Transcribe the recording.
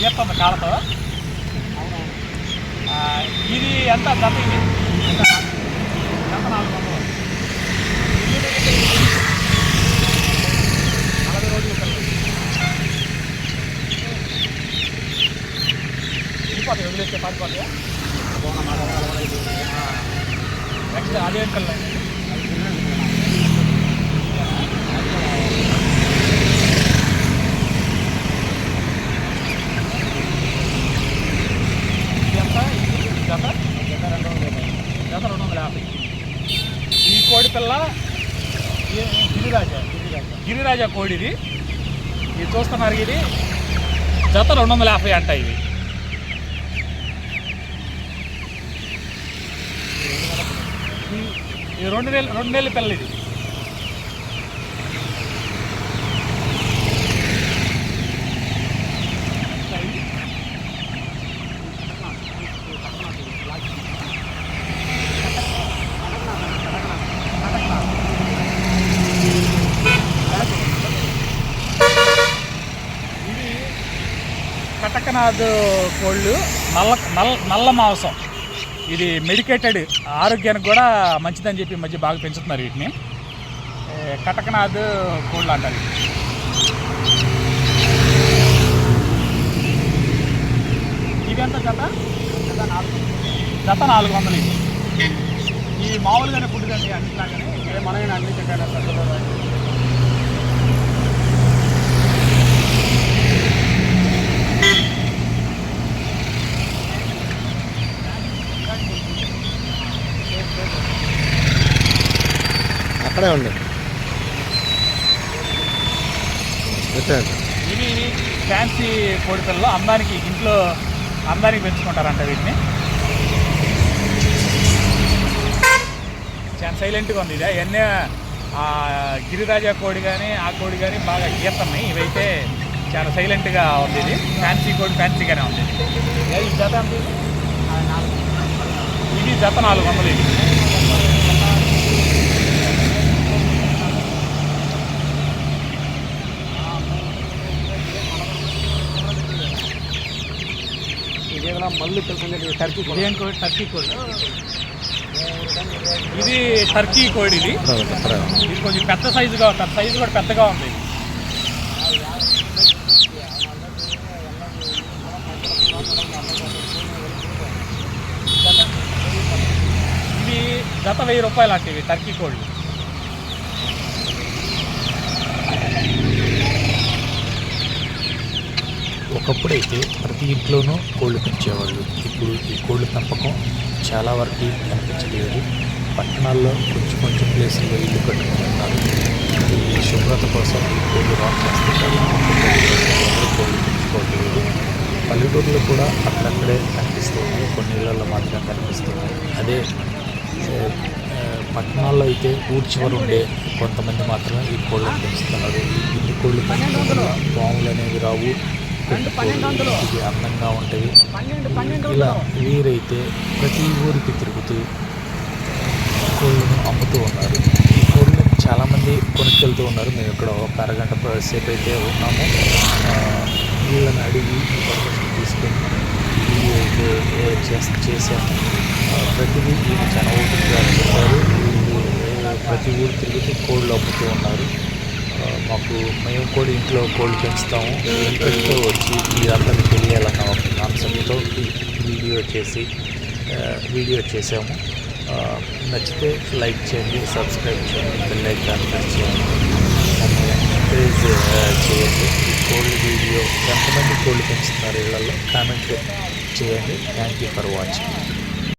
గీస్తుంది కాళ్ళతో. ఇది ఎంత జత? ఇది జత 400. 40 రోజులు పిల్లలు వెళ్ళిపోతాయి, వదిలేస్తే పారిపోతాయా? నెక్స్ట్ అదేం కల్లా జత 250. ఈ కోడి పిల్ల గిరిరాజా కోడి. ఇది చూస్తున్నారు, ఇది జత 250 అంట. ఇది ఈ 2 నెలల పిల్ల. ఇది కటకనాథ్ కోళ్ళు, నల్ల మాంసం. ఇది మెడికేటెడ్, ఆరోగ్యానికి కూడా మంచిదని చెప్పి మధ్య బాగా పెంచుతున్నారు వీటిని. కటకనాథ్ కోళ్ళు అంటారు. ఇది ఎంత జత? జత 400. ఇది ఈ మామూలుగానే ఫుడ్ కండి, అన్నిలాగానే మనమే అన్ని తింటారు. అక్కడే ఉండి ఇవి ఫ్యాన్సీ కోడి పిల్లలు, ఇంట్లో అందానికి పెంచుకుంటారంట వీటిని. చాలా సైలెంట్గా ఉంది. ఇది అవన్నీ గిరిరాజా కోడి కానీ ఆ కోడి కానీ బాగా గీస్తున్నాయి. ఇవైతే చాలా సైలెంట్గా ఉంది. ఇది ఫ్యాన్సీ కోడి, ఫ్యాన్సీగానే ఉంది. ఇది జత ఎంత? ఇది జత 400. ఇది మళ్ళీ టర్కీ కోడి. టర్కీ కోడి. ఇది టర్కీ కోడి. ఇది కొంచెం పెద్ద సైజుగా ఉంటుంది, సైజు కూడా పెద్దగా ఉంది. ఇది జత 1000 రూపాయలు అంటే టర్కీ కోళ్ళు. ఒకప్పుడైతే ప్రతి ఇంట్లోనూ కోళ్ళు పెంచేవాళ్ళు. ఇప్పుడు ఈ కోళ్ళ పెంపకం చాలా వరకు కనిపించలేదు. పట్టణాల్లో కొంచెం ప్లేసుల్లో ఇల్లు కట్టుకుంటున్నారు. ఈ శుభ్రత కోసం ఈ కోళ్ళు రాక్ చేస్తుంటారు. కోళ్ళు పెంచుకోవట్లేదు. పల్లెటూరులో కూడా అక్కడక్కడే కనిపిస్తుంది, కొన్ని ఇళ్లలో మాత్రం కనిపిస్తుంది. అదే పట్టణాల్లో అయితే ఊరి చివరి ఉండే కొంతమంది మాత్రమే ఈ కోళ్ళను పెంచుతున్నారు. ఈ పిల్లి కోళ్ళు పెంచడం వల్ల పాములు అనేవి రావు, ఇది అందంగా ఉంటాయి. ఇలా వీరైతే ప్రతి ఊరికి తిరుగుతూ కోళ్ళను అమ్ముతూ ఉన్నారు. ఈ కోళ్ళు చాలామంది కొనుక్కెళ్తూ ఉన్నారు. మేము ఇక్కడ ఒక అరగంట సేపు అయితే ఉన్నాము. వీళ్ళని అడిగి ఈ పర్మిషన్ తీసుకొని వీడియో అయితే చేశాము. ప్రతిదీ వీళ్ళు చాలా ఓపికగా చెప్పారు. వీళ్ళు ప్రతి ఊరు తిరుగుతూ కోళ్ళు అమ్ముతూ ఉన్నారు. మేము కూడా ఇంట్లో కోళ్ళు పెంచుతాము, ఇంట్రెస్ట్తో వచ్చి ఈ అందరికీ తెలియాలన్న ఒక కాన్సెప్ట్తో వీడియో చేసాము. నచ్చితే లైక్ చేయండి, సబ్స్క్రైబ్ చేయండి, బెల్ ఐకాన్ ప్రెస్ చేయండి, ఎంకరేజ్ చేయండి. ఈ కోళ్ళు వీడియో ఎంతమంది కోళ్ళు పెంచుతున్నారు ఇళ్లలో కామెంట్ చేయండి. Thank you for watching.